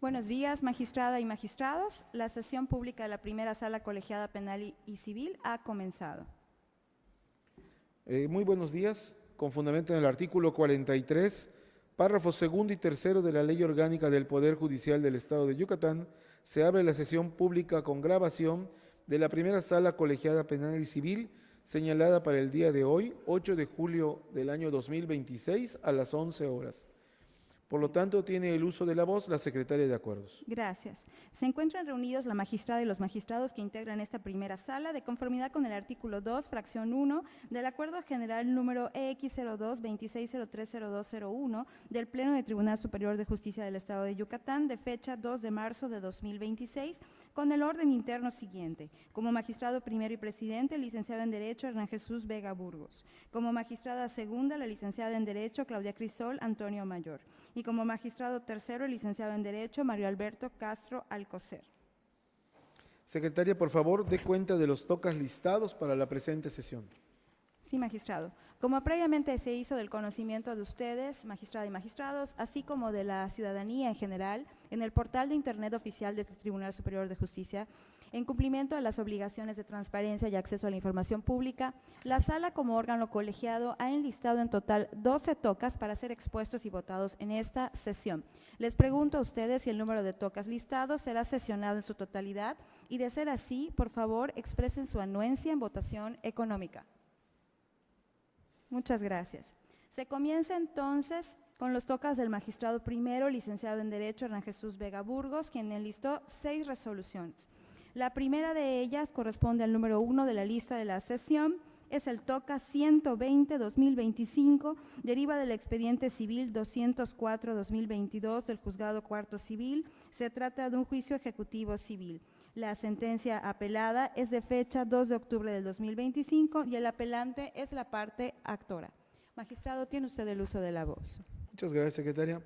Buenos días, magistrada y magistrados. La sesión pública de la primera sala colegiada penal y civil ha comenzado. Muy buenos días. Con fundamento en el artículo 43, párrafos segundo y tercero de la Ley Orgánica del Poder Judicial del Estado de Yucatán, se abre la sesión pública con grabación de la primera sala colegiada penal y civil, señalada para el día de hoy, 8 de julio del año 2026, a las 11 horas. Por lo tanto, tiene el uso de la voz la secretaria de Acuerdos. Gracias. Se encuentran reunidos la magistrada y los magistrados que integran esta primera sala de conformidad con el artículo 2, fracción 1 del Acuerdo General número EX02-26030201 del Pleno del Tribunal Superior de Justicia del Estado de Yucatán de fecha 2 de marzo de 2026 con el orden interno siguiente. Como magistrado primero y presidente, licenciado en Derecho Hernán Jesús Vega Burgos. Como magistrada segunda, la licenciada en Derecho Claudia Crisol Antonio Mayor. Y como magistrado tercero, el licenciado en Derecho Mario Alberto Castro Alcocer. Secretaria, por favor, dé cuenta de los tocas listados para la presente sesión. Sí, magistrado. Como previamente se hizo del conocimiento de ustedes, magistrada y magistrados, así como de la ciudadanía en general, en el portal de Internet oficial de este Tribunal Superior de Justicia, en cumplimiento de las obligaciones de transparencia y acceso a la información pública, la Sala como órgano colegiado ha enlistado en total 12 tocas para ser expuestos y votados en esta sesión. Les pregunto a ustedes si el número de tocas listados será sesionado en su totalidad y, de ser así, por favor, expresen su anuencia en votación económica. Muchas gracias. Se comienza entonces con los tocas del magistrado primero, licenciado en Derecho Hernán Jesús Vega Burgos, quien enlistó 6 resoluciones. La primera de ellas corresponde al número 1 de la lista de la sesión, es el toca 120-2025, deriva del expediente civil 204-2022 del Juzgado Cuarto Civil, se trata de un juicio ejecutivo civil. La sentencia apelada es de fecha 2 de octubre del 2025 y el apelante es la parte actora. Magistrado, tiene usted el uso de la voz. Muchas gracias, secretaria.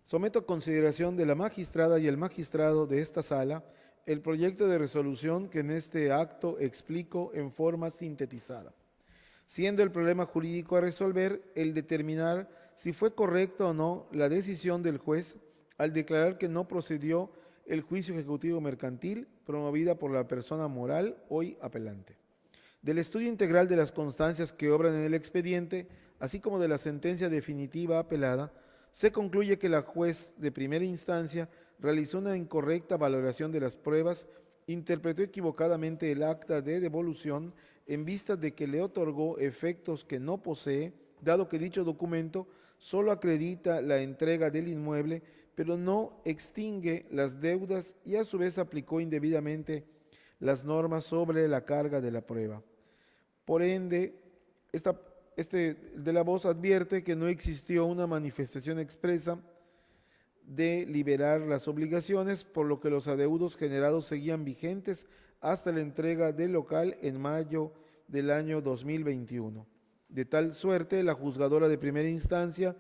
Someto a consideración de la magistrada y el magistrado de esta sala el proyecto de resolución que en este acto explico en forma sintetizada, siendo el problema jurídico a resolver el determinar si fue correcta o no la decisión del juez al declarar que no procedió el juicio ejecutivo mercantil promovida por la persona moral hoy apelante. Del estudio integral de las constancias que obran en el expediente, así como de la sentencia definitiva apelada, se concluye que la juez de primera instancia realizó una incorrecta valoración de las pruebas, interpretó equivocadamente el acta de devolución en vista de que le otorgó efectos que no posee, dado que dicho documento solo acredita la entrega del inmueble, pero no extingue las deudas y a su vez aplicó indebidamente las normas sobre la carga de la prueba. Por ende, de la voz advierte que no existió una manifestación expresa de liberar las obligaciones, por lo que los adeudos generados seguían vigentes hasta la entrega del local en mayo del año 2021. De tal suerte, la juzgadora de primera instancia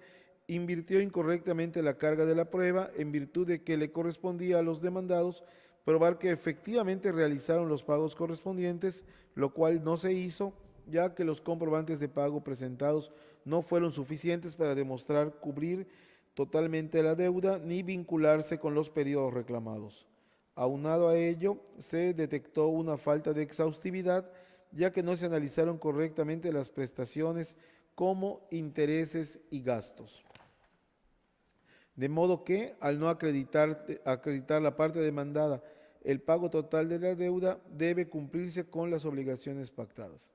invirtió incorrectamente la carga de la prueba en virtud de que le correspondía a los demandados probar que efectivamente realizaron los pagos correspondientes, lo cual no se hizo, ya que los comprobantes de pago presentados no fueron suficientes para demostrar cubrir totalmente la deuda ni vincularse con los periodos reclamados. Aunado a ello, se detectó una falta de exhaustividad, ya que no se analizaron correctamente las prestaciones como intereses y gastos. De modo que, al no acreditar la parte demandada, el pago total de la deuda debe cumplirse con las obligaciones pactadas.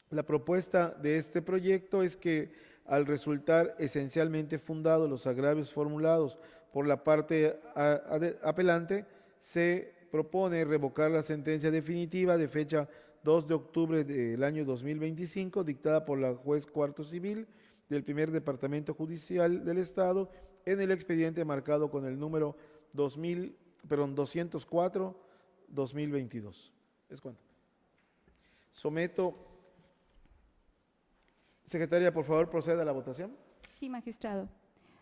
La propuesta de este proyecto es que, al resultar esencialmente fundados los agravios formulados por la parte apelante, se propone revocar la sentencia definitiva de fecha 2 de octubre del año 2025, dictada por la juez cuarto civil del primer departamento judicial del Estado, en el expediente marcado con el número 204-2022. ¿Es cuánto? Someto. Secretaria, por favor, proceda a la votación. Sí, magistrado.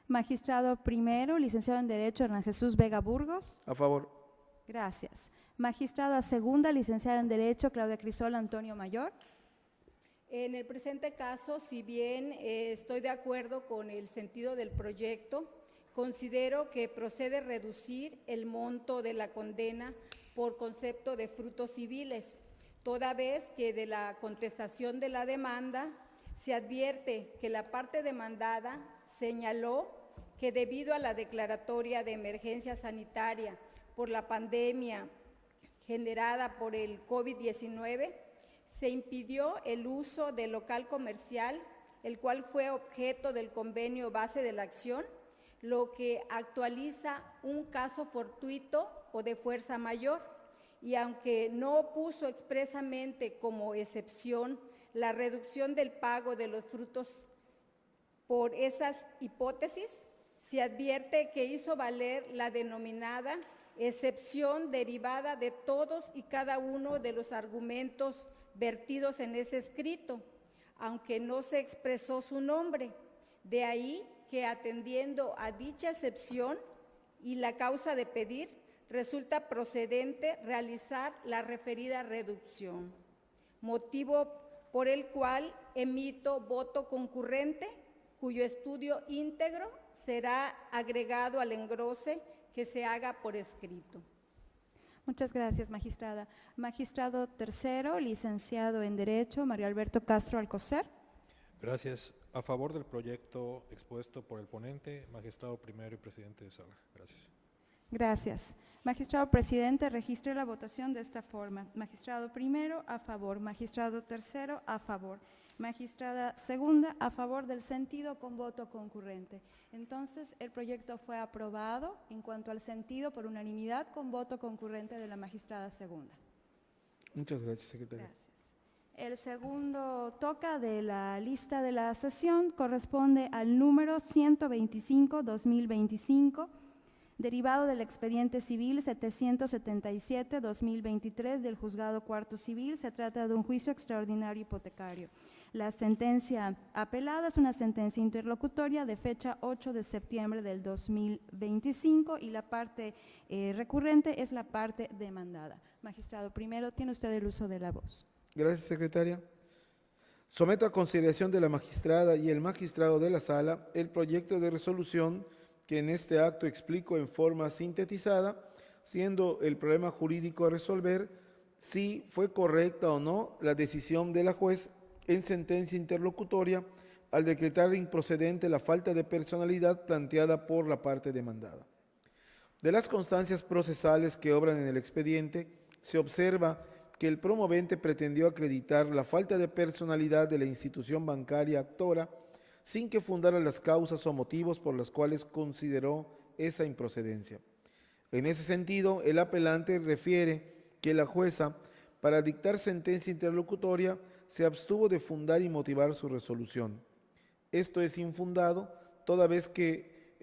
Magistrado primero, licenciado en Derecho Hernán Jesús Vega Burgos. A favor. Gracias. Magistrada segunda, licenciada en Derecho Claudia Crisol Antonio Mayor. En el presente caso, si bien estoy de acuerdo con el sentido del proyecto, considero que procede reducir el monto de la condena por concepto de frutos civiles, toda vez que de la contestación de la demanda se advierte que la parte demandada señaló que debido a la declaratoria de emergencia sanitaria por la pandemia generada por el COVID-19, se impidió el uso del local comercial, el cual fue objeto del convenio base de la acción, lo que actualiza un caso fortuito o de fuerza mayor, y aunque no puso expresamente como excepción la reducción del pago de los frutos por esas hipótesis, se advierte que hizo valer la denominada excepción derivada de todos y cada uno de los argumentos vertidos en ese escrito, aunque no se expresó su nombre. De ahí que, atendiendo a dicha excepción y la causa de pedir, resulta procedente realizar la referida reducción, motivo por el cual emito voto concurrente, cuyo estudio íntegro será agregado al engrose que se haga por escrito. Muchas gracias, magistrada. Magistrado tercero, licenciado en Derecho, Mario Alberto Castro Alcocer. Gracias. A favor del proyecto expuesto por el ponente, magistrado primero y presidente de sala. Gracias. Gracias. Magistrado presidente, registre la votación de esta forma. Magistrado primero, a favor. Magistrado tercero, a favor. Magistrada segunda, a favor del sentido con voto concurrente. Entonces, el proyecto fue aprobado en cuanto al sentido por unanimidad con voto concurrente de la magistrada segunda. Muchas gracias, secretaria. Gracias. El segundo toca de la lista de la sesión corresponde al número 125-2025, derivado del expediente civil 777-2023 del Juzgado Cuarto Civil. Se trata de un juicio extraordinario hipotecario. La sentencia apelada es una sentencia interlocutoria de fecha 8 de septiembre del 2025 y la parte recurrente es la parte demandada. Magistrado primero, tiene usted el uso de la voz. Gracias, secretaria. Someto a consideración de la magistrada y el magistrado de la sala el proyecto de resolución que en este acto explico en forma sintetizada, siendo el problema jurídico a resolver si fue correcta o no la decisión de la juez en sentencia interlocutoria al decretar improcedente la falta de personalidad planteada por la parte demandada. De las constancias procesales que obran en el expediente, se observa que el promovente pretendió acreditar la falta de personalidad de la institución bancaria actora sin que fundara las causas o motivos por los cuales consideró esa improcedencia. En ese sentido, el apelante refiere que la jueza, para dictar sentencia interlocutoria, se abstuvo de fundar y motivar su resolución. Esto es infundado, toda vez que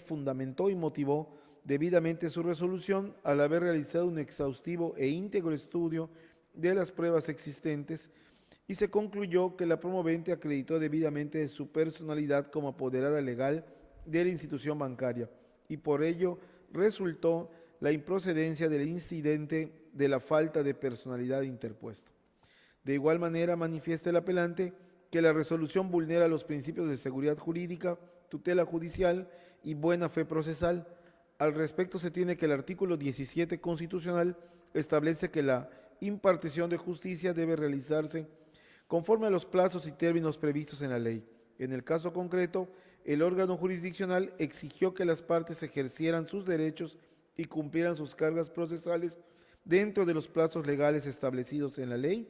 fundamentó y motivó debidamente su resolución al haber realizado un exhaustivo e íntegro estudio de las pruebas existentes y se concluyó que la promovente acreditó debidamente su personalidad como apoderada legal de la institución bancaria y por ello resultó la improcedencia del incidente de la falta de personalidad interpuesto. De igual manera manifiesta el apelante que la resolución vulnera los principios de seguridad jurídica, tutela judicial y buena fe procesal. Al respecto se tiene que el artículo 17 constitucional establece que la impartición de justicia debe realizarse conforme a los plazos y términos previstos en la ley. En el caso concreto, el órgano jurisdiccional exigió que las partes ejercieran sus derechos y cumplieran sus cargas procesales dentro de los plazos legales establecidos en la ley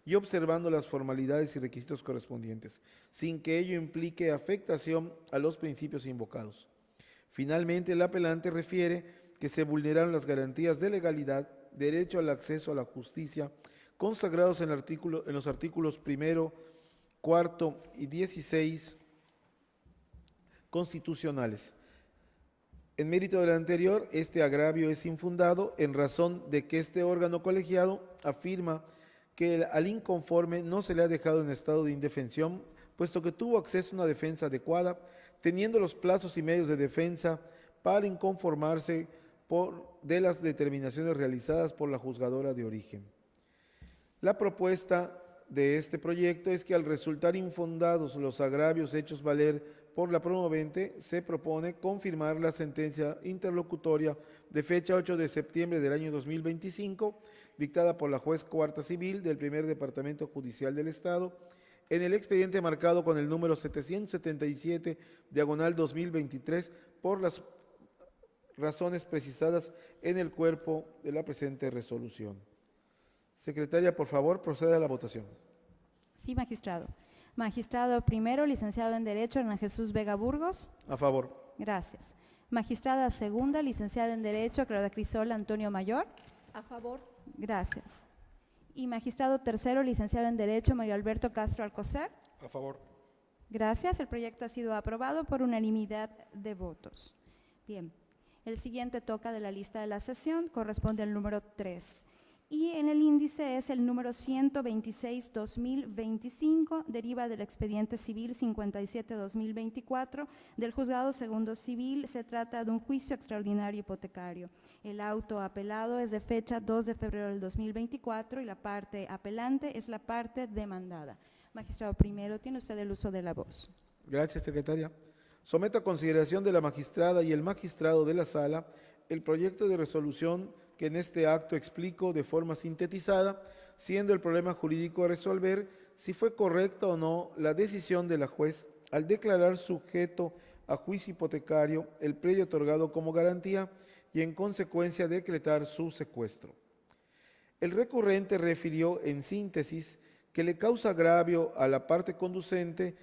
y observando las formalidades y requisitos correspondientes, sin que ello implique afectación a los principios invocados. Finalmente, el apelante refiere que se vulneraron las garantías de legalidad, derecho al acceso a la justicia, consagrados en los artículos 1, 4 y 16 constitucionales. En mérito del anterior, este agravio es infundado en razón de que este órgano colegiado afirma que al inconforme no se le ha dejado en estado de indefensión, puesto que tuvo acceso a una defensa adecuada, teniendo los plazos y medios de defensa para inconformarse de las determinaciones realizadas por la juzgadora de origen. La propuesta de este proyecto es que al resultar infundados los agravios hechos valer por la promovente, se propone confirmar la sentencia interlocutoria de fecha 8 de septiembre del año 2025, dictada por la juez cuarta civil del primer Departamento Judicial del Estado, en el expediente marcado con el número 777, diagonal 2023, por las razones precisadas en el cuerpo de la presente resolución. Secretaria, por favor, proceda a la votación. Sí, magistrado. Magistrado primero, licenciado en Derecho, Hernán Jesús Vega Burgos. A favor. Gracias. Magistrada segunda, licenciada en Derecho, Claudia Crisol Antonio Mayor. A favor. Gracias. Y magistrado tercero, licenciado en Derecho, Mario Alberto Castro Alcocer. A favor. Gracias. El proyecto ha sido aprobado por unanimidad de votos. Bien. El siguiente toca de la lista de la sesión, corresponde al número 3. Y en el índice es el número 126-2025, deriva del expediente civil 57-2024 del Juzgado Segundo Civil. Se trata de un juicio extraordinario hipotecario. El auto apelado es de fecha 2 de febrero del 2024 y la parte apelante es la parte demandada. Magistrado primero, tiene usted el uso de la voz. Gracias, secretaria. Someto a consideración de la magistrada y el magistrado de la sala el proyecto de resolución que en este acto explico de forma sintetizada, siendo el problema jurídico a resolver si fue correcta o no la decisión de la juez al declarar sujeto a juicio hipotecario el predio otorgado como garantía y en consecuencia decretar su secuestro. El recurrente refirió en síntesis que le causa agravio a la parte conducente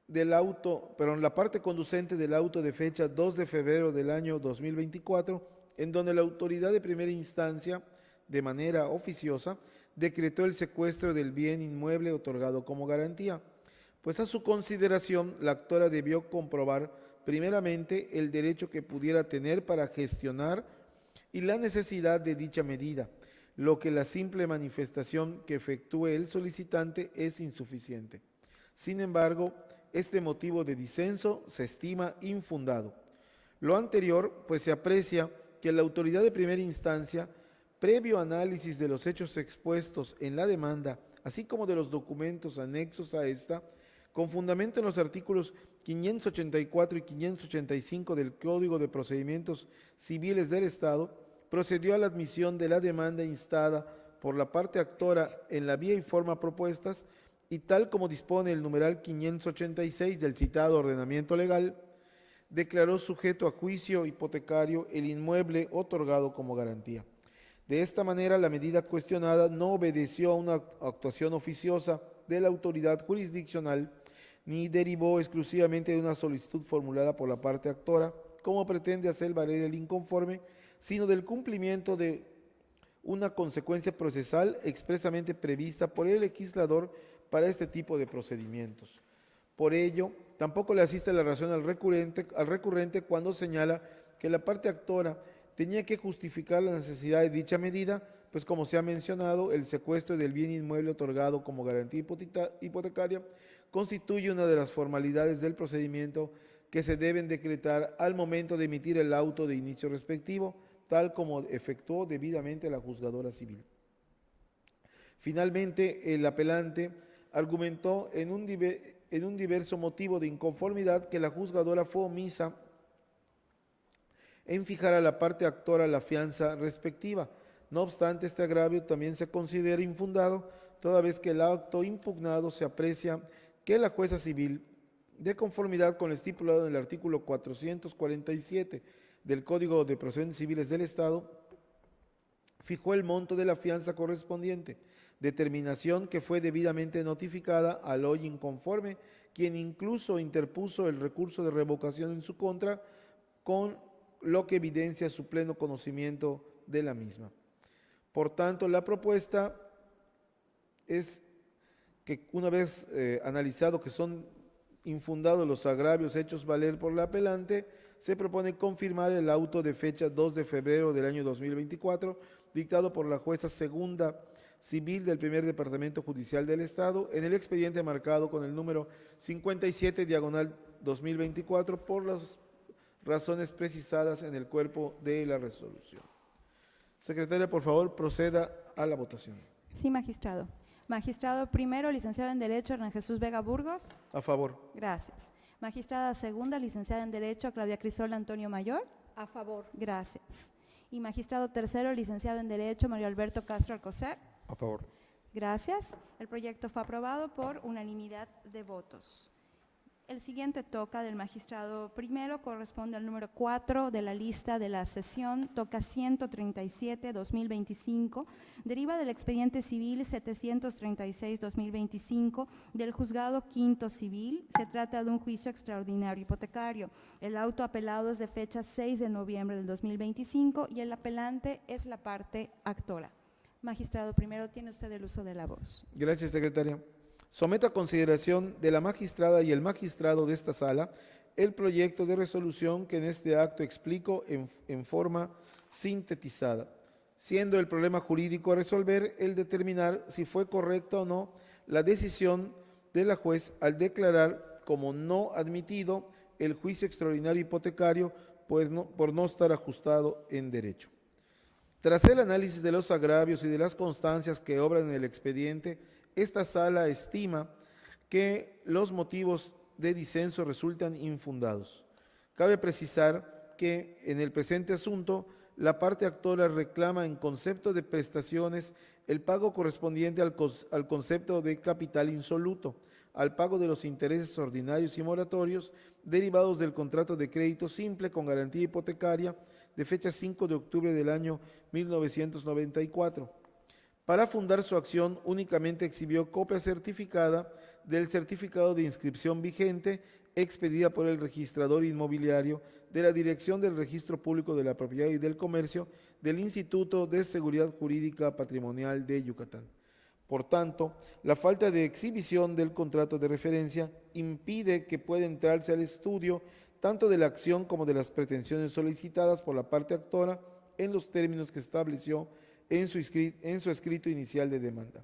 del auto de fecha 2 de febrero del año 2024, en donde la autoridad de primera instancia, de manera oficiosa, decretó el secuestro del bien inmueble otorgado como garantía, pues a su consideración la actora debió comprobar primeramente el derecho que pudiera tener para gestionar y la necesidad de dicha medida, lo que la simple manifestación que efectúe el solicitante es insuficiente. Sin embargo, este motivo de disenso se estima infundado. Lo anterior, pues se aprecia que la autoridad de primera instancia, previo análisis de los hechos expuestos en la demanda, así como de los documentos anexos a esta, con fundamento en los artículos 584 y 585 del Código de Procedimientos Civiles del Estado, procedió a la admisión de la demanda instada por la parte actora en la vía y forma propuestas, y tal como dispone el numeral 586 del citado ordenamiento legal, declaró sujeto a juicio hipotecario el inmueble otorgado como garantía. De esta manera, la medida cuestionada no obedeció a una actuación oficiosa de la autoridad jurisdiccional, ni derivó exclusivamente de una solicitud formulada por la parte actora, como pretende hacer valer el inconforme, sino del cumplimiento de una consecuencia procesal expresamente prevista por el legislador para este tipo de procedimientos. Por ello, tampoco le asiste la razón al recurrente cuando señala que la parte actora tenía que justificar la necesidad de dicha medida, pues como se ha mencionado, el secuestro del bien inmueble otorgado como garantía hipotecaria constituye una de las formalidades del procedimiento que se deben decretar al momento de emitir el auto de inicio respectivo, tal como efectuó debidamente la juzgadora civil. Finalmente, el apelante argumentó en un diverso motivo de inconformidad que la juzgadora fue omisa en fijar a la parte actora la fianza respectiva. No obstante, este agravio también se considera infundado, toda vez que el acto impugnado se aprecia que la jueza civil, de conformidad con lo estipulado en el artículo 447 del Código de Procedimientos Civiles del Estado, fijó el monto de la fianza correspondiente, determinación que fue debidamente notificada al hoy inconforme, quien incluso interpuso el recurso de revocación en su contra, con lo que evidencia su pleno conocimiento de la misma. Por tanto, la propuesta es que una vez analizado que son infundados los agravios hechos valer por la apelante, se propone confirmar el auto de fecha 2 de febrero del año 2024, dictado por la jueza segunda civil del primer Departamento Judicial del Estado, en el expediente marcado con el número 57/2024, por las razones precisadas en el cuerpo de la resolución. Secretaria, por favor, proceda a la votación. Sí, magistrado. Magistrado primero, licenciado en Derecho, Hernán Jesús Vega Burgos. A favor. Gracias. Magistrada segunda, licenciada en Derecho, Claudia Crisol Antonio Mayor. A favor. Gracias. Y magistrado tercero, licenciado en Derecho, Mario Alberto Castro Alcocer. A favor. Gracias. El proyecto fue aprobado por unanimidad de votos. El siguiente toca del magistrado primero, corresponde al número 4 de la lista de la sesión, toca 137-2025, deriva del expediente civil 736-2025 del juzgado quinto civil. Se trata de un juicio extraordinario hipotecario. El auto apelado es de fecha 6 de noviembre del 2025 y el apelante es la parte actora. Magistrado primero, tiene usted el uso de la voz. Gracias, secretaria. Someto a consideración de la magistrada y el magistrado de esta sala el proyecto de resolución que en este acto explico en forma sintetizada, siendo el problema jurídico a resolver el determinar si fue correcta o no la decisión de la juez al declarar como no admitido el juicio extraordinario hipotecario por no estar ajustado en derecho. Tras el análisis de los agravios y de las constancias que obran en el expediente, esta sala estima que los motivos de disenso resultan infundados. Cabe precisar que en el presente asunto, la parte actora reclama en concepto de prestaciones el pago correspondiente al concepto de capital insoluto, al pago de los intereses ordinarios y moratorios derivados del contrato de crédito simple con garantía hipotecaria de fecha 5 de octubre del año 1994. Para fundar su acción, únicamente exhibió copia certificada del certificado de inscripción vigente expedida por el registrador inmobiliario de la Dirección del Registro Público de la Propiedad y del Comercio del Instituto de Seguridad Jurídica Patrimonial de Yucatán. Por tanto, la falta de exhibición del contrato de referencia impide que pueda entrarse al estudio tanto de la acción como de las pretensiones solicitadas por la parte actora en los términos que estableció en su escrito inicial de demanda.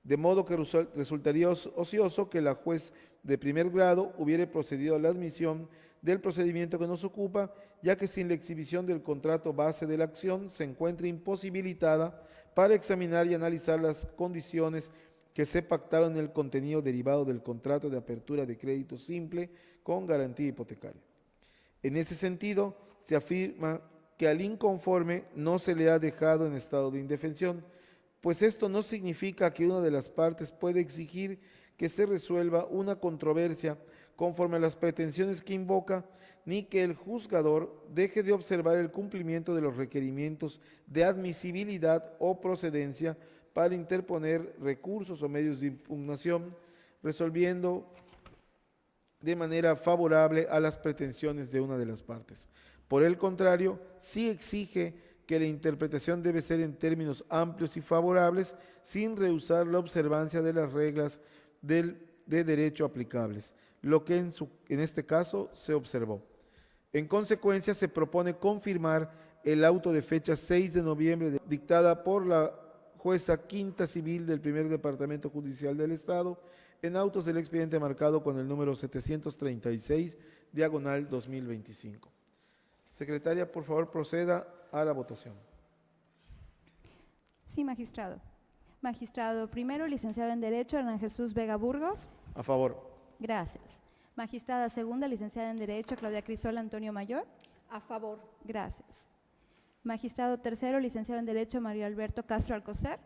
De modo que resultaría ocioso que la juez de primer grado hubiere procedido a la admisión del procedimiento que nos ocupa, ya que sin la exhibición del contrato base de la acción se encuentra imposibilitada para examinar y analizar las condiciones que se pactaron en el contenido derivado del contrato de apertura de crédito simple con garantía hipotecaria. En ese sentido, se afirma que al inconforme no se le ha dejado en estado de indefensión, pues esto no significa que una de las partes puede exigir que se resuelva una controversia conforme a las pretensiones que invoca, ni que el juzgador deje de observar el cumplimiento de los requerimientos de admisibilidad o procedencia para interponer recursos o medios de impugnación, resolviendo de manera favorable a las pretensiones de una de las partes. Por el contrario, sí exige que la interpretación debe ser en términos amplios y favorables, sin rehusar la observancia de las reglas de derecho aplicables, lo que en este caso se observó. En consecuencia, se propone confirmar el auto de fecha 6 de noviembre dictada por la jueza quinta civil del primer departamento judicial del Estado en autos del expediente marcado con el número 736, diagonal 2025. Secretaria, por favor, proceda a la votación. Sí, magistrado. Magistrado primero, licenciado en Derecho, Hernán Jesús Vega Burgos. A favor. Gracias. Magistrada segunda, licenciada en Derecho, Claudia Crisol Antonio Mayor. A favor. Gracias. Magistrado tercero, licenciado en Derecho, Mario Alberto Castro Alcocer.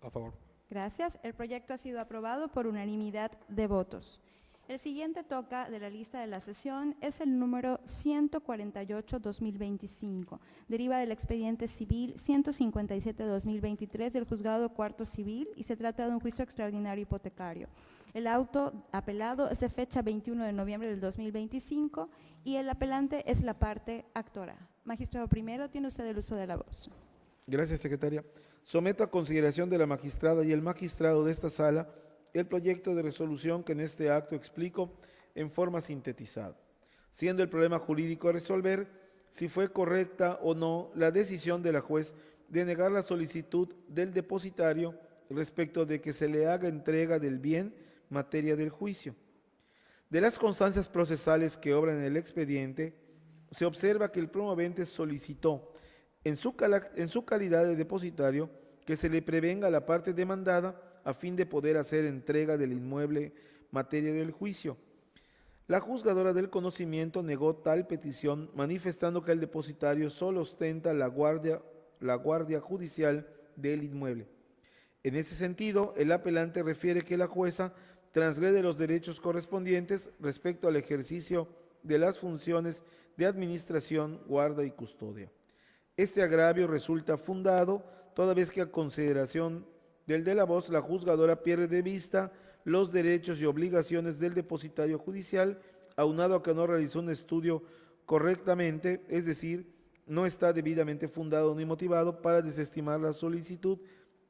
A favor. Gracias. El proyecto ha sido aprobado por unanimidad de votos. El siguiente toca de la lista de la sesión es el número 148-2025. Deriva del expediente civil 157-2023 del juzgado cuarto civil y se trata de un juicio extraordinario hipotecario. El auto apelado es de fecha 21 de noviembre del 2025 y el apelante es la parte actora. Magistrado primero, tiene usted el uso de la voz. Gracias, secretaria. Someto a consideración de la magistrada y el magistrado de esta sala el proyecto de resolución que en este acto explico en forma sintetizada, siendo el problema jurídico a resolver si fue correcta o no la decisión de la juez de negar la solicitud del depositario respecto de que se le haga entrega del bien materia del juicio. De las constancias procesales que obran en el expediente, se observa que el promovente solicitó, en su calidad de depositario, que se le prevenga a la parte demandada a fin de poder hacer entrega del inmueble materia del juicio. la juzgadora del conocimiento negó tal petición, manifestando que el depositario solo ostenta la guardia judicial del inmueble. En ese sentido, el apelante refiere que la jueza transgrede los derechos correspondientes respecto al ejercicio de las funciones de administración, guarda y custodia. Este agravio resulta fundado toda vez que a consideración del de la voz, la juzgadora pierde de vista los derechos y obligaciones del depositario judicial, aunado a que no realizó un estudio correctamente, es decir, no está debidamente fundado ni motivado para desestimar la solicitud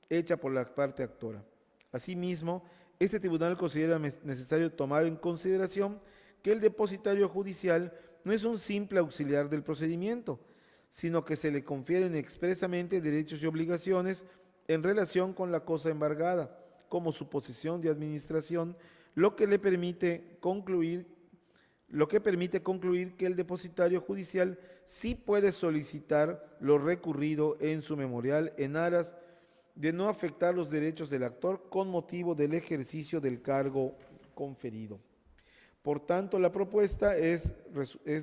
hecha por la parte actora. Asimismo, este tribunal considera necesario tomar en consideración que el depositario judicial no es un simple auxiliar del procedimiento, sino que se le confieren expresamente derechos y obligaciones en relación con la cosa embargada, como su posición de administración, lo que permite concluir que el depositario judicial sí puede solicitar lo recurrido en su memorial en aras de no afectar los derechos del actor con motivo del ejercicio del cargo conferido. Por tanto, la propuesta es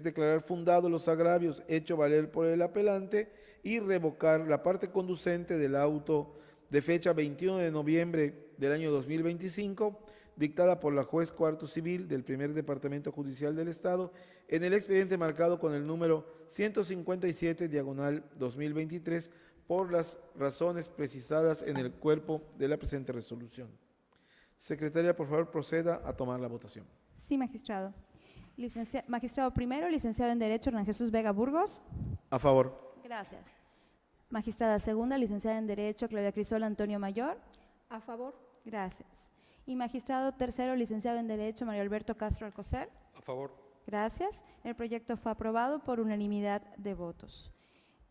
declarar fundados los agravios hechos valer por el apelante y revocar la parte conducente del auto de fecha 21 de noviembre del año 2025, dictada por la juez cuarto civil del primer departamento judicial del Estado, en el expediente marcado con el número 157/2023, por las razones precisadas en el cuerpo de la presente resolución. Secretaria, por favor, proceda a tomar la votación. Sí, magistrado. Magistrado primero, licenciado en Derecho, Hernán Jesús Vega Burgos. A favor. Gracias. Magistrada segunda, licenciada en Derecho, Claudia Crisol Antonio Mayor. A favor. Gracias. Y magistrado tercero, licenciado en Derecho, Mario Alberto Castro Alcocer. A favor. Gracias. El proyecto fue aprobado por unanimidad de votos.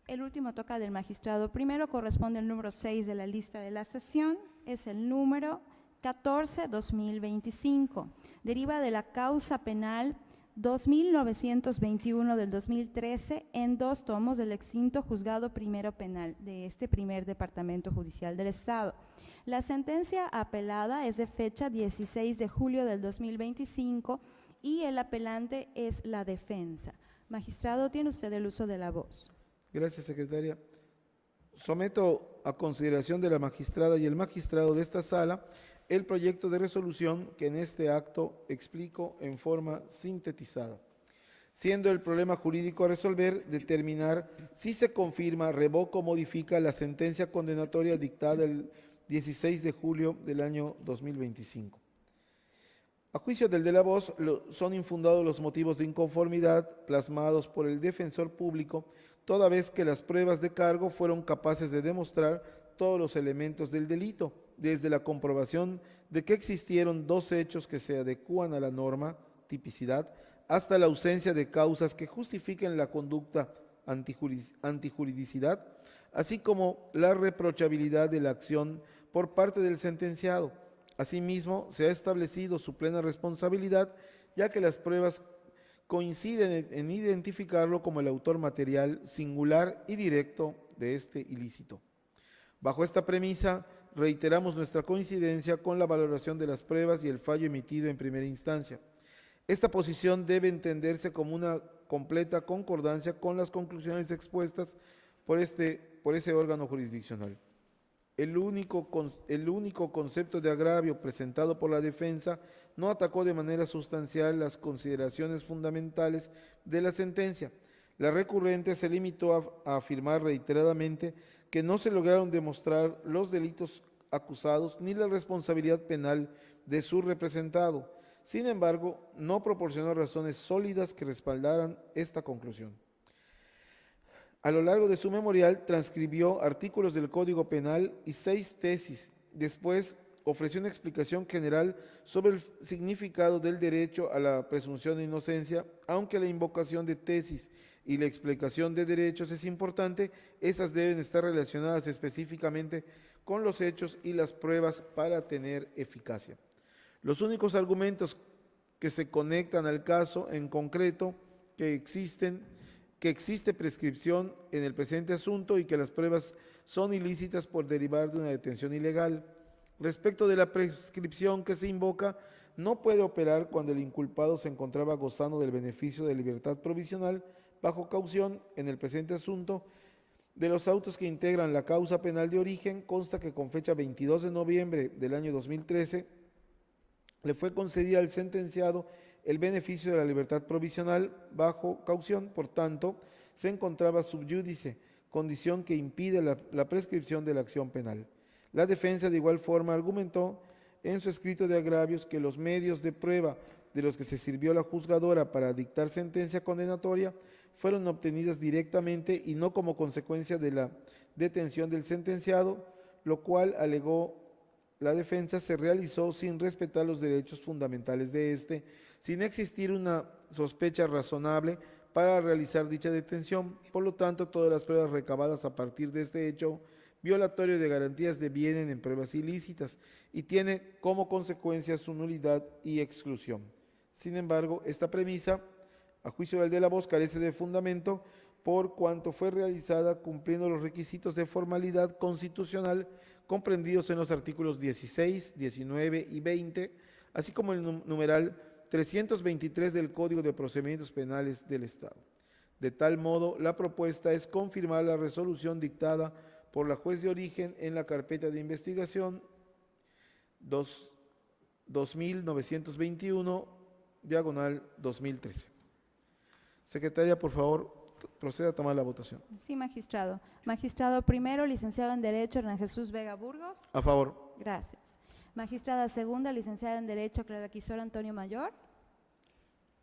El último toca del magistrado primero, corresponde al número 6 de la lista de la sesión, es el número 14-2025. Deriva de la causa penal 2921 del 2013 en 2 tomos del extinto juzgado primero penal de este primer departamento judicial del Estado. La sentencia apelada es de fecha 16 de julio del 2025 y el apelante es la defensa. Magistrado, tiene usted el uso de la voz. Gracias, secretaria. Someto a consideración de la magistrada y el magistrado de esta sala el proyecto de resolución que en este acto explico en forma sintetizada, siendo el problema jurídico a resolver determinar si se confirma, revoca o modifica la sentencia condenatoria dictada el 16 de julio del año 2025. A juicio del de la voz, son infundados los motivos de inconformidad plasmados por el defensor público, toda vez que las pruebas de cargo fueron capaces de demostrar todos los elementos del delito, desde la comprobación de que existieron 2 hechos que se adecúan a la norma, tipicidad, hasta la ausencia de causas que justifiquen la conducta antijuridicidad, así como la reprochabilidad de la acción por parte del sentenciado. Asimismo, se ha establecido su plena responsabilidad, ya que las pruebas coinciden en identificarlo como el autor material, singular y directo de este ilícito. Bajo esta premisa, reiteramos nuestra coincidencia con la valoración de las pruebas y el fallo emitido en primera instancia. Esta posición debe entenderse como una completa concordancia con las conclusiones expuestas por ese órgano jurisdiccional. El único concepto de agravio presentado por la defensa no atacó de manera sustancial las consideraciones fundamentales de la sentencia. La recurrente se limitó a afirmar reiteradamente que no se lograron demostrar los delitos acusados ni la responsabilidad penal de su representado. Sin embargo, no proporcionó razones sólidas que respaldaran esta conclusión. A lo largo de su memorial, transcribió artículos del Código Penal y 6 tesis. Después, ofreció una explicación general sobre el significado del derecho a la presunción de inocencia. Aunque la invocación de tesis y la explicación de derechos es importante, estas deben estar relacionadas específicamente con los hechos y las pruebas para tener eficacia. Los únicos argumentos que se conectan al caso en concreto que existe prescripción en el presente asunto y que las pruebas son ilícitas por derivar de una detención ilegal. Respecto de la prescripción que se invoca, no puede operar cuando el inculpado se encontraba gozando del beneficio de libertad provisional bajo caución. En el presente asunto, de los autos que integran la causa penal de origen, consta que con fecha 22 de noviembre del año 2013 le fue concedida al sentenciado el beneficio de la libertad provisional bajo caución. Por tanto, se encontraba sub iudice, condición que impide la prescripción de la acción penal. La defensa de igual forma argumentó en su escrito de agravios que los medios de prueba de los que se sirvió la juzgadora para dictar sentencia condenatoria fueron obtenidas directamente y no como consecuencia de la detención del sentenciado, lo cual, alegó la defensa, se realizó sin respetar los derechos fundamentales de éste, sin existir una sospecha razonable para realizar dicha detención. Por lo tanto, todas las pruebas recabadas a partir de este hecho violatorio de garantías devienen en pruebas ilícitas y tiene como consecuencia su nulidad y exclusión. Sin embargo, esta premisa, a juicio del de la voz, carece de fundamento por cuanto fue realizada cumpliendo los requisitos de formalidad constitucional comprendidos en los artículos 16, 19 y 20, así como el numeral 323 del Código de Procedimientos Penales del Estado. De tal modo, la propuesta es confirmar la resolución dictada por la juez de origen en la carpeta de investigación 2921, diagonal 2013. Secretaria, por favor, proceda a tomar la votación. Sí, magistrado. Magistrado primero, licenciado en Derecho, Hernán Jesús Vega Burgos. A favor. Gracias. Magistrada segunda, licenciada en Derecho, Claudia Quisora Antonio Mayor.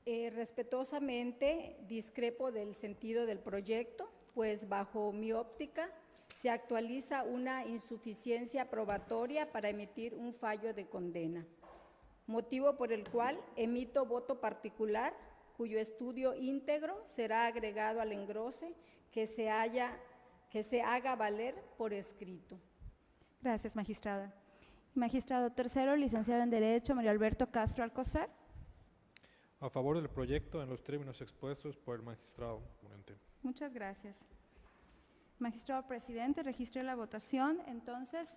Respetuosamente discrepo del sentido del proyecto, pues bajo mi óptica se actualiza una insuficiencia probatoria para emitir un fallo de condena, motivo por el cual emito voto particular, cuyo estudio íntegro será agregado al engrose que se haga valer por escrito. Gracias, magistrada. Magistrado tercero, licenciado en Derecho, Mario Alberto Castro Alcocer. A favor del proyecto en los términos expuestos por el magistrado ponente. Muchas gracias. Magistrado presidente, registré la votación. Entonces,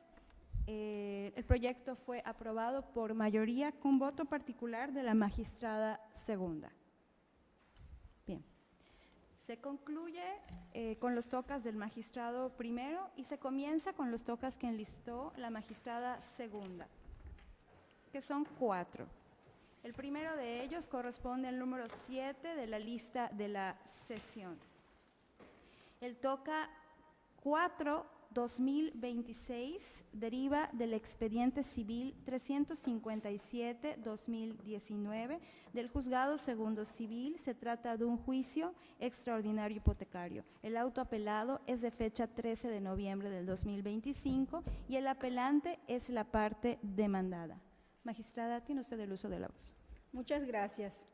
el proyecto fue aprobado por mayoría con voto particular de la magistrada segunda. Bien. Se concluye con los tocas del magistrado primero y se comienza con los tocas que enlistó la magistrada segunda, que son 4. El primero de ellos corresponde al número 7 de la lista de la sesión. El toca 4/2026 deriva del expediente civil 357/2019 del Juzgado Segundo Civil. Se trata de un juicio extraordinario hipotecario. El auto apelado es de fecha 13 de noviembre del 2025 y el apelante es la parte demandada. Magistrada, tiene usted el uso de la voz. Muchas gracias.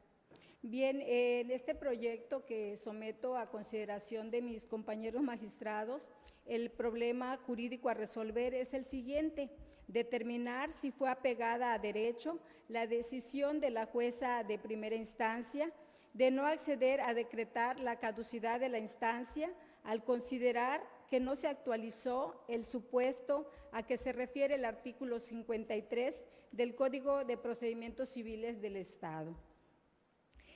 Bien, en este proyecto que someto a consideración de mis compañeros magistrados, el problema jurídico a resolver es el siguiente: determinar si fue apegada a derecho la decisión de la jueza de primera instancia de no acceder a decretar la caducidad de la instancia al considerar que no se actualizó el supuesto a que se refiere el artículo 53 del Código de Procedimientos Civiles del Estado.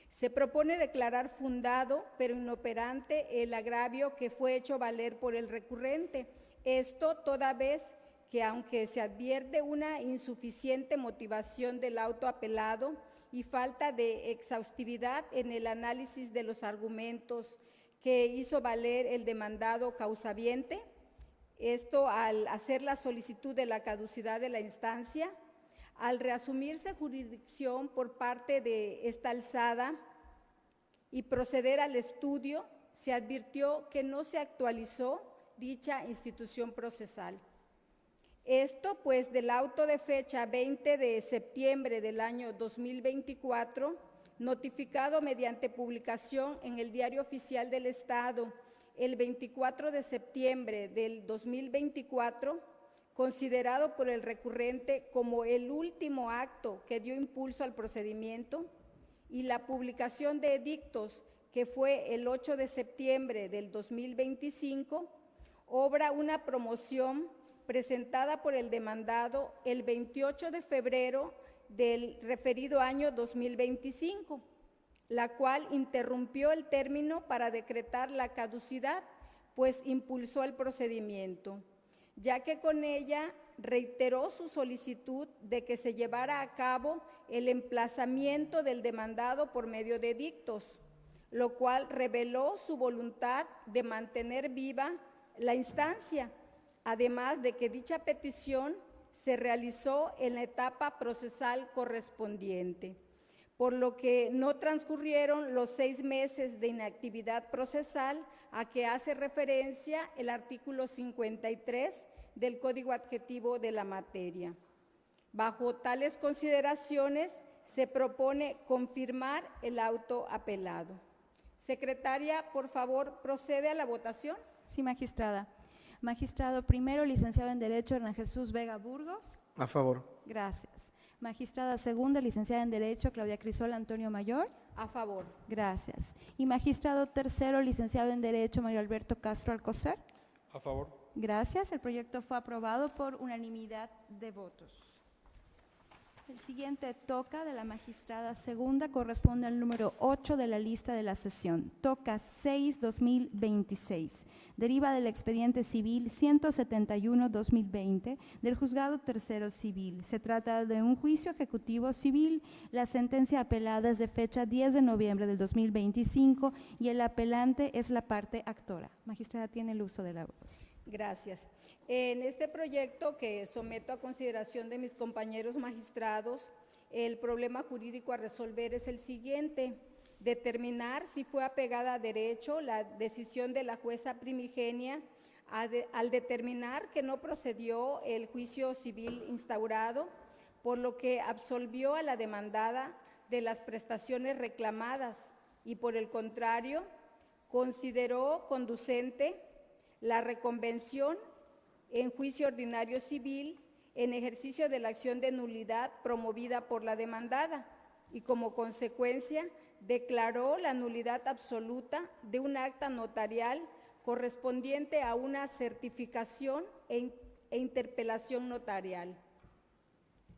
Se propone declarar fundado pero inoperante el agravio que fue hecho valer por el recurrente. Esto toda vez que, aunque se advierte una insuficiente motivación del auto apelado y falta de exhaustividad en el análisis de los argumentos que hizo valer el demandado causaviente, esto al hacer la solicitud de la caducidad de la instancia, al reasumirse jurisdicción por parte de esta alzada y proceder al estudio, se advirtió que no se actualizó dicha institución procesal. Esto pues del auto de fecha 20 de septiembre del año 2024, notificado mediante publicación en el Diario Oficial del Estado el 24 de septiembre del 2024, considerado por el recurrente como el último acto que dio impulso al procedimiento, y la publicación de edictos, que fue el 8 de septiembre del 2025, obra una promoción presentada por el demandado el 28 de febrero del referido año 2025, la cual interrumpió el término para decretar la caducidad, pues impulsó el procedimiento, ya que con ella reiteró su solicitud de que se llevara a cabo el emplazamiento del demandado por medio de dictos, lo cual reveló su voluntad de mantener viva la instancia, además de que dicha petición se realizó en la etapa procesal correspondiente, por lo que no transcurrieron los 6 meses de inactividad procesal a que hace referencia el artículo 53 del Código Adjetivo de la materia. Bajo tales consideraciones, se propone confirmar el auto apelado. Secretaria, por favor, procede a la votación. Sí, magistrada. Magistrado primero, licenciado en Derecho, Hernán Jesús Vega Burgos. A favor. Gracias. Magistrada segunda, licenciada en Derecho, Claudia Crisol Antonio Mayor. A favor. Gracias. Y magistrado tercero, licenciado en Derecho, Mario Alberto Castro Alcocer. A favor. Gracias. El proyecto fue aprobado por unanimidad de votos. El siguiente toca de la magistrada segunda corresponde al número 8 de la lista de la sesión. Toca 6-2026. Deriva del expediente civil 171-2020 del Juzgado Tercero Civil. Se trata de un juicio ejecutivo civil. La sentencia apelada es de fecha 10 de noviembre del 2025 y el apelante es la parte actora. Magistrada, tiene el uso de la voz. Gracias. En este proyecto que someto a consideración de mis compañeros magistrados, el problema jurídico a resolver es el siguiente: determinar si fue apegada a derecho la decisión de la jueza primigenia al determinar que no procedió el juicio civil instaurado, por lo que absolvió a la demandada de las prestaciones reclamadas y, por el contrario, consideró conducente la reconvención en juicio ordinario civil en ejercicio de la acción de nulidad promovida por la demandada y, como consecuencia, declaró la nulidad absoluta de un acta notarial correspondiente a una certificación e interpelación notarial.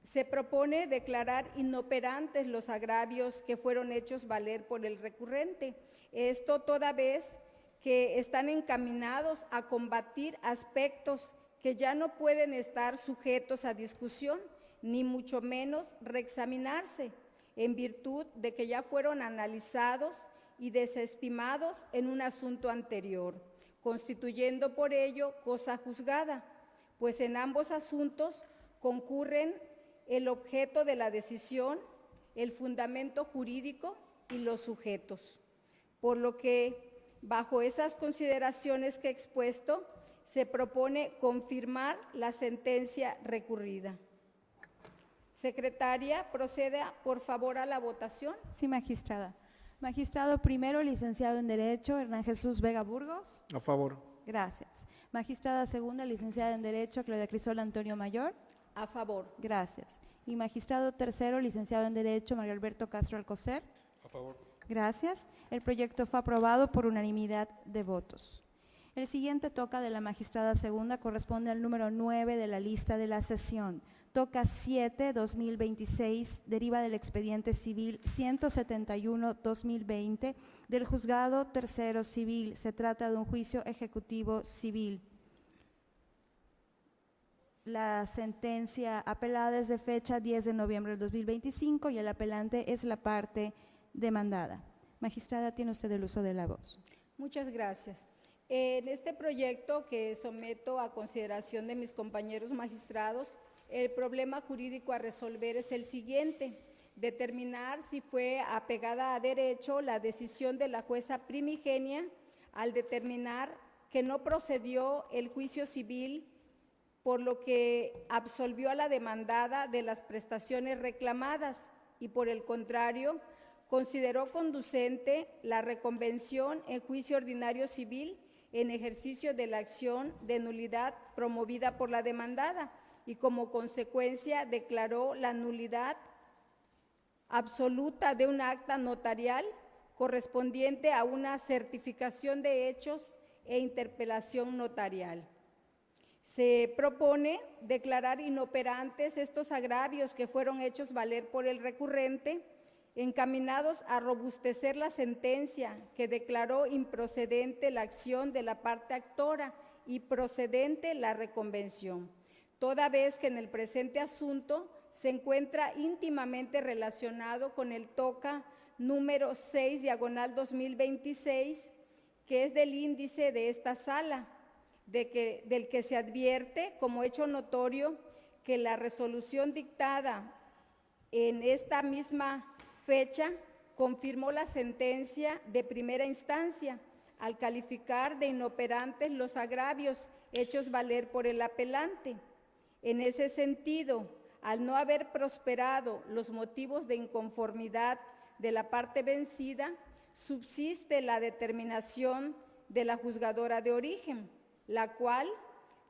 Se propone declarar inoperantes los agravios que fueron hechos valer por el recurrente, esto toda vez que están encaminados a combatir aspectos que ya no pueden estar sujetos a discusión, ni mucho menos reexaminarse, en virtud de que ya fueron analizados y desestimados en un asunto anterior, constituyendo por ello cosa juzgada, pues en ambos asuntos concurren el objeto de la decisión, el fundamento jurídico y los sujetos. Por lo que, bajo esas consideraciones que he expuesto, se propone confirmar la sentencia recurrida. Secretaria, proceda por favor a la votación. Sí, magistrada. Magistrado primero, licenciado en Derecho, Hernán Jesús Vega Burgos. A favor. Gracias. Magistrada segunda, licenciada en Derecho, Claudia Crisol Antonio Mayor. A favor. Gracias. Y magistrado tercero, licenciado en Derecho, Mario Alberto Castro Alcocer. A favor. Gracias. El proyecto fue aprobado por unanimidad de votos. El siguiente toca de la magistrada segunda corresponde al número 9 de la lista de la sesión. Toca 7-2026, deriva del expediente civil 171-2020 del Juzgado Tercero Civil. Se trata de un juicio ejecutivo civil. La sentencia apelada es de fecha 10 de noviembre del 2025 y el apelante es la parte demandada. Magistrada, tiene usted el uso de la voz. Muchas gracias. En este proyecto que someto a consideración de mis compañeros magistrados, el problema jurídico a resolver es el siguiente: determinar si fue apegada a derecho la decisión de la jueza primigenia al determinar que no procedió el juicio civil, por lo que absolvió a la demandada de las prestaciones reclamadas y, por el contrario, consideró conducente la reconvención en juicio ordinario civil en ejercicio de la acción de nulidad promovida por la demandada y, como consecuencia, declaró la nulidad absoluta de un acta notarial correspondiente a una certificación de hechos e interpelación notarial. Se propone declarar inoperantes estos agravios que fueron hechos valer por el recurrente, encaminados a robustecer la sentencia que declaró improcedente la acción de la parte actora y procedente la reconvención, toda vez que en el presente asunto se encuentra íntimamente relacionado con el TOCA número 6/2026, que es del índice de esta sala, del que se advierte como hecho notorio que la resolución dictada en esta misma fecha confirmó la sentencia de primera instancia al calificar de inoperantes los agravios hechos valer por el apelante. En ese sentido, al no haber prosperado los motivos de inconformidad de la parte vencida, subsiste la determinación de la juzgadora de origen, la cual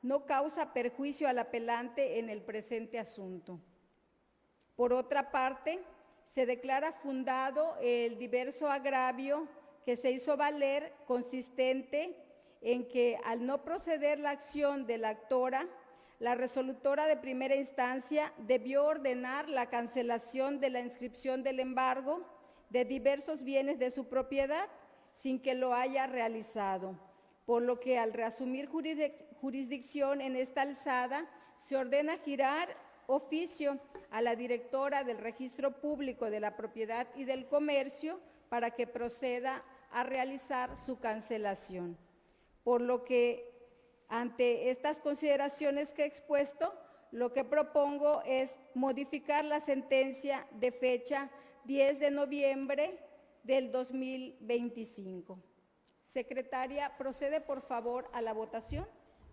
no causa perjuicio al apelante en el presente asunto. Por otra parte, se declara fundado el diverso agravio que se hizo valer, consistente en que al no proceder la acción de la actora, la resolutora de primera instancia debió ordenar la cancelación de la inscripción del embargo de diversos bienes de su propiedad sin que lo haya realizado, por lo que al reasumir jurisdicción en esta alzada, se ordena girar oficio a la directora del Registro Público de la Propiedad y del Comercio para que proceda a realizar su cancelación. Por lo que, ante estas consideraciones que he expuesto, lo que propongo es modificar la sentencia de fecha 10 de noviembre del 2025. Secretaria, procede por favor a la votación.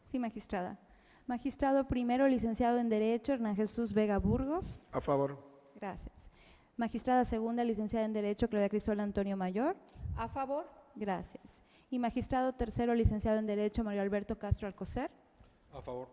Sí, magistrada. Magistrado primero, licenciado en Derecho, Hernán Jesús Vega Burgos. A favor. Gracias. Magistrada segunda, licenciada en Derecho, Claudia Crisol Antonio Mayor. A favor. Gracias. Y magistrado tercero, licenciado en Derecho, Mario Alberto Castro Alcocer. A favor.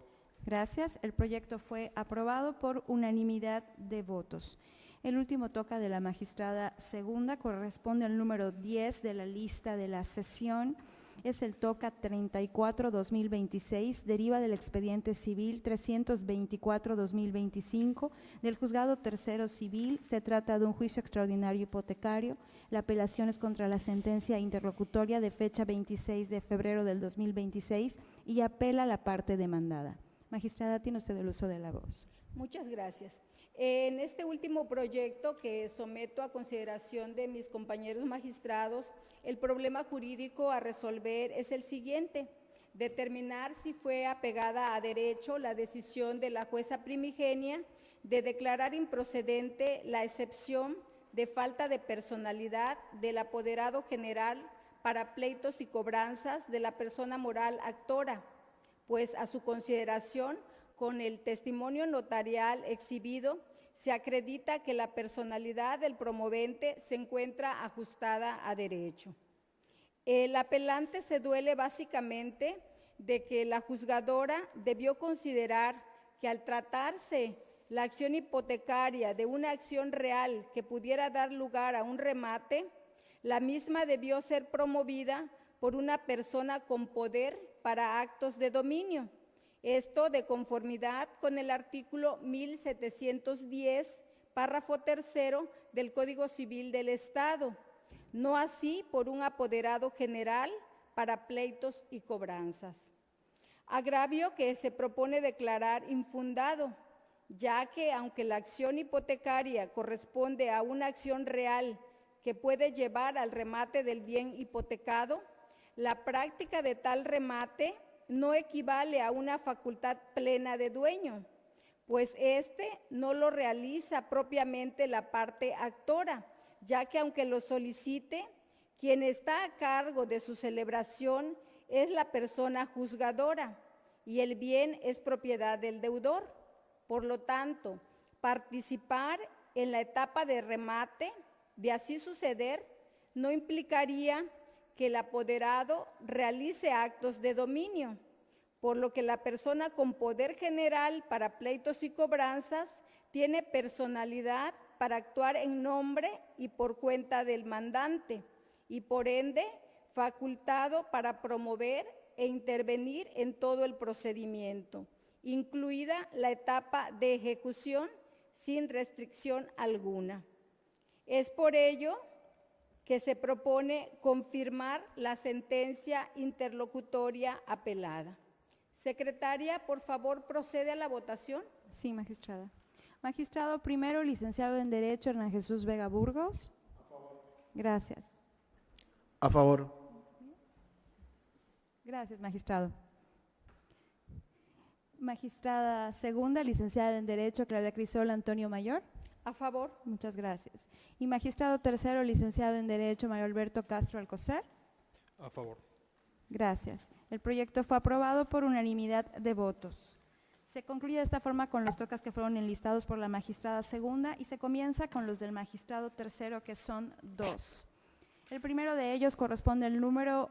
Gracias. El proyecto fue aprobado por unanimidad de votos. El último toca de la magistrada segunda corresponde al número 10 de la lista de la sesión. Es el toca 34-2026, deriva del expediente civil 324-2025 del juzgado tercero civil. Se trata de un juicio extraordinario hipotecario. La apelación es contra la sentencia interlocutoria de fecha 26 de febrero del 2026 y apela a la parte demandada. Magistrada, tiene usted el uso de la voz. Muchas gracias. En este último proyecto que someto a consideración de mis compañeros magistrados, el problema jurídico a resolver es el siguiente: determinar si fue apegada a derecho la decisión de la jueza primigenia de declarar improcedente la excepción de falta de personalidad del apoderado general para pleitos y cobranzas de la persona moral actora, pues a su consideración, con el testimonio notarial exhibido, se acredita que la personalidad del promovente se encuentra ajustada a derecho. El apelante se duele básicamente de que la juzgadora debió considerar que al tratarse la acción hipotecaria de una acción real que pudiera dar lugar a un remate, la misma debió ser promovida por una persona con poder para actos de dominio. Esto de conformidad con el artículo 1710, párrafo tercero del Código Civil del Estado, no así por un apoderado general para pleitos y cobranzas. Agravio que se propone declarar infundado, ya que aunque la acción hipotecaria corresponde a una acción real que puede llevar al remate del bien hipotecado, la práctica de tal remate no equivale a una facultad plena de dueño, pues éste no lo realiza propiamente la parte actora, ya que aunque lo solicite, quien está a cargo de su celebración es la persona juzgadora y el bien es propiedad del deudor. Por lo tanto, participar en la etapa de remate, de así suceder, no implicaría que el apoderado realice actos de dominio, por lo que la persona con poder general para pleitos y cobranzas tiene personalidad para actuar en nombre y por cuenta del mandante y por ende facultado para promover e intervenir en todo el procedimiento, incluida la etapa de ejecución sin restricción alguna. Es por ello que se propone confirmar la sentencia interlocutoria apelada. Secretaria, por favor, procede a la votación. Sí, magistrada. Magistrado primero, licenciado en Derecho, Hernán Jesús Vega Burgos. Gracias. A favor. Gracias, magistrado. Magistrada segunda, licenciada en Derecho, Claudia Crisol Antonio Mayor. A favor. Muchas gracias. Y magistrado tercero, licenciado en Derecho, Mario Alberto Castro Alcocer. A favor. Gracias. El proyecto fue aprobado por unanimidad de votos. Se concluye de esta forma con los tocas que fueron enlistados por la magistrada segunda y se comienza con los del magistrado tercero, que son 2. El primero de ellos corresponde al número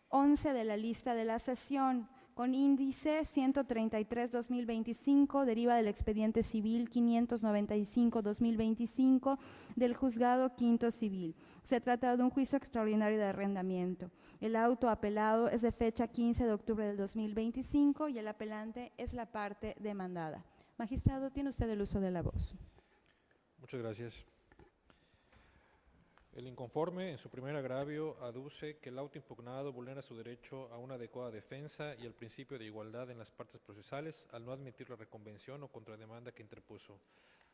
11 de la lista de la sesión, con índice 133-2025, deriva del expediente civil 595-2025 del Juzgado Quinto Civil. Se trata de un juicio extraordinario de arrendamiento. El auto apelado es de fecha 15 de octubre del 2025 y el apelante es la parte demandada. Magistrado, tiene usted el uso de la voz. Muchas gracias. El inconforme, en su primer agravio, aduce que el auto impugnado vulnera su derecho a una adecuada defensa y el principio de igualdad en las partes procesales al no admitir la reconvención o contrademanda que interpuso,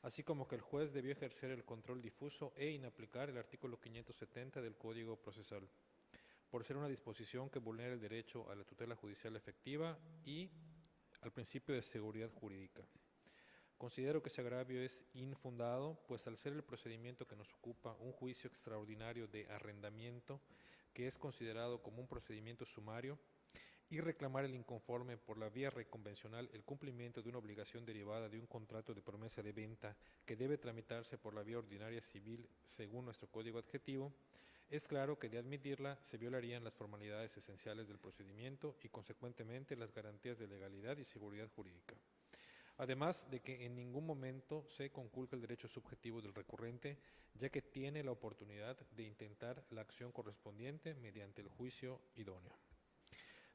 así como que el juez debió ejercer el control difuso e inaplicar el artículo 570 del Código Procesal, por ser una disposición que vulnera el derecho a la tutela judicial efectiva y al principio de seguridad jurídica. Considero que ese agravio es infundado, pues al ser el procedimiento que nos ocupa un juicio extraordinario de arrendamiento, que es considerado como un procedimiento sumario, y reclamar el inconforme por la vía reconvencional el cumplimiento de una obligación derivada de un contrato de promesa de venta que debe tramitarse por la vía ordinaria civil según nuestro código adjetivo, es claro que de admitirla se violarían las formalidades esenciales del procedimiento y consecuentemente las garantías de legalidad y seguridad jurídica. Además de que en ningún momento se conculca el derecho subjetivo del recurrente, ya que tiene la oportunidad de intentar la acción correspondiente mediante el juicio idóneo.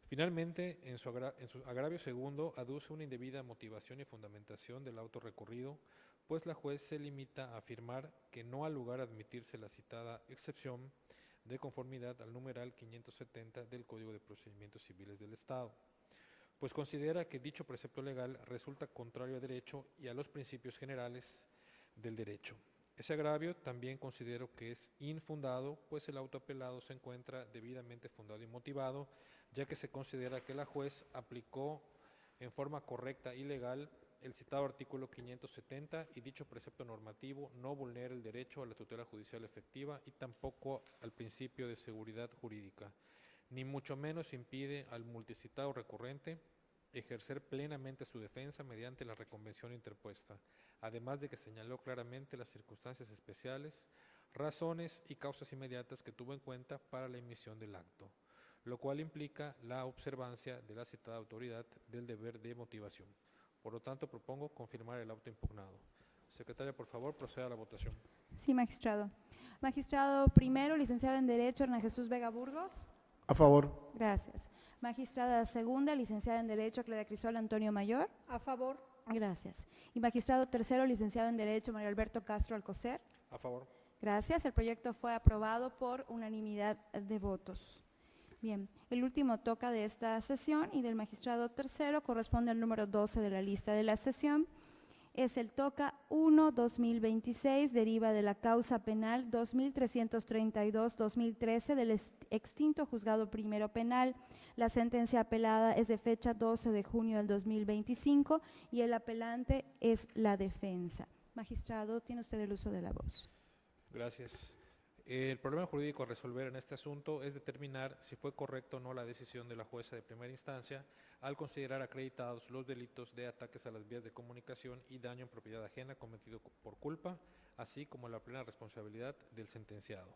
Finalmente, en su agravio segundo, aduce una indebida motivación y fundamentación del auto recurrido, pues la juez se limita a afirmar que no ha lugar a admitirse la citada excepción de conformidad al numeral 570 del Código de Procedimientos Civiles del Estado, pues considera que dicho precepto legal resulta contrario a derecho y a los principios generales del derecho. Ese agravio también considero que es infundado, pues el auto apelado se encuentra debidamente fundado y motivado, ya que se considera que la juez aplicó en forma correcta y legal el citado artículo 570 y dicho precepto normativo no vulnera el derecho a la tutela judicial efectiva y tampoco al principio de seguridad jurídica, ni mucho menos impide al multicitado recurrente ejercer plenamente su defensa mediante la reconvención interpuesta, además de que señaló claramente las circunstancias especiales, razones y causas inmediatas que tuvo en cuenta para la emisión del acto, lo cual implica la observancia de la citada autoridad del deber de motivación. Por lo tanto, propongo confirmar el auto impugnado. Secretaria, por favor, proceda a la votación. Sí, magistrado. Magistrado primero, licenciado en Derecho, Hernán Jesús Vega Burgos. A favor. Gracias. Magistrada segunda, licenciada en Derecho, Claudia Crisol Antonio Mayor. A favor. Gracias. Y magistrado tercero, licenciado en Derecho, Mario Alberto Castro Alcocer. A favor. Gracias. El proyecto fue aprobado por unanimidad de votos. Bien, el último toca de esta sesión y del magistrado tercero corresponde al número 12 de la lista de la sesión. Es el toca 1-2026, deriva de la causa penal 2332-2013 del extinto Juzgado Primero Penal. La sentencia apelada es de fecha 12 de junio del 2025 y el apelante es la defensa. Magistrado, tiene usted el uso de la voz. Gracias. El problema jurídico a resolver en este asunto es determinar si fue correcto o no la decisión de la jueza de primera instancia al considerar acreditados los delitos de ataques a las vías de comunicación y daño en propiedad ajena cometido por culpa, así como la plena responsabilidad del sentenciado.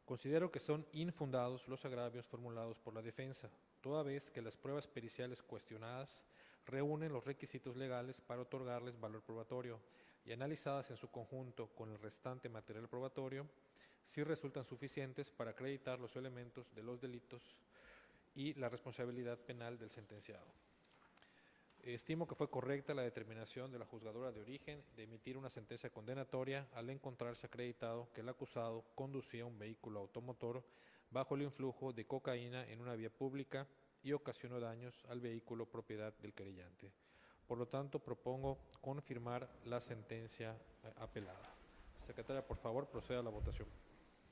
Considero que son infundados los agravios formulados por la defensa, toda vez que las pruebas periciales cuestionadas reúnen los requisitos legales para otorgarles valor probatorio y analizadas en su conjunto con el restante material probatorio, si resultan suficientes para acreditar los elementos de los delitos y la responsabilidad penal del sentenciado. Estimo que fue correcta la determinación de la juzgadora de origen de emitir una sentencia condenatoria al encontrarse acreditado que el acusado conducía un vehículo automotor bajo el influjo de cocaína en una vía pública y ocasionó daños al vehículo propiedad del querellante. Por lo tanto, propongo confirmar la sentencia apelada. Secretaria, por favor, proceda a la votación.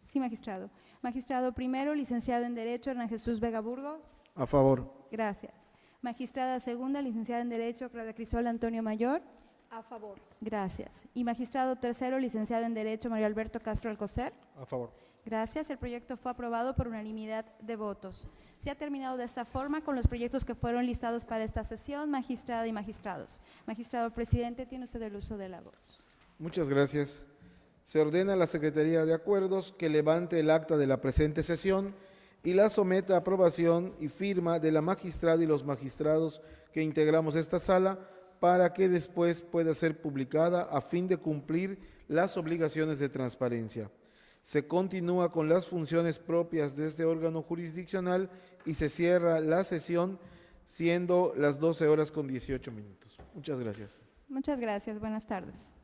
Sí, magistrado. Magistrado primero, licenciado en Derecho, Hernán Jesús Vega Burgos. A favor. Gracias. Magistrada segunda, licenciada en Derecho, Claudia Crisol Antonio Mayor. A favor. Gracias. Y magistrado tercero, licenciado en Derecho, Mario Alberto Castro Alcocer. A favor. Gracias. El proyecto fue aprobado por unanimidad de votos. Se ha terminado de esta forma con los proyectos que fueron listados para esta sesión, magistrada y magistrados. Magistrado presidente, tiene usted el uso de la voz. Muchas gracias. Se ordena a la Secretaría de Acuerdos que levante el acta de la presente sesión y la someta a aprobación y firma de la magistrada y los magistrados que integramos esta sala para que después pueda ser publicada a fin de cumplir las obligaciones de transparencia. Se continúa con las funciones propias de este órgano jurisdiccional y se cierra la sesión siendo las 12:18. Muchas gracias. Muchas gracias. Buenas tardes.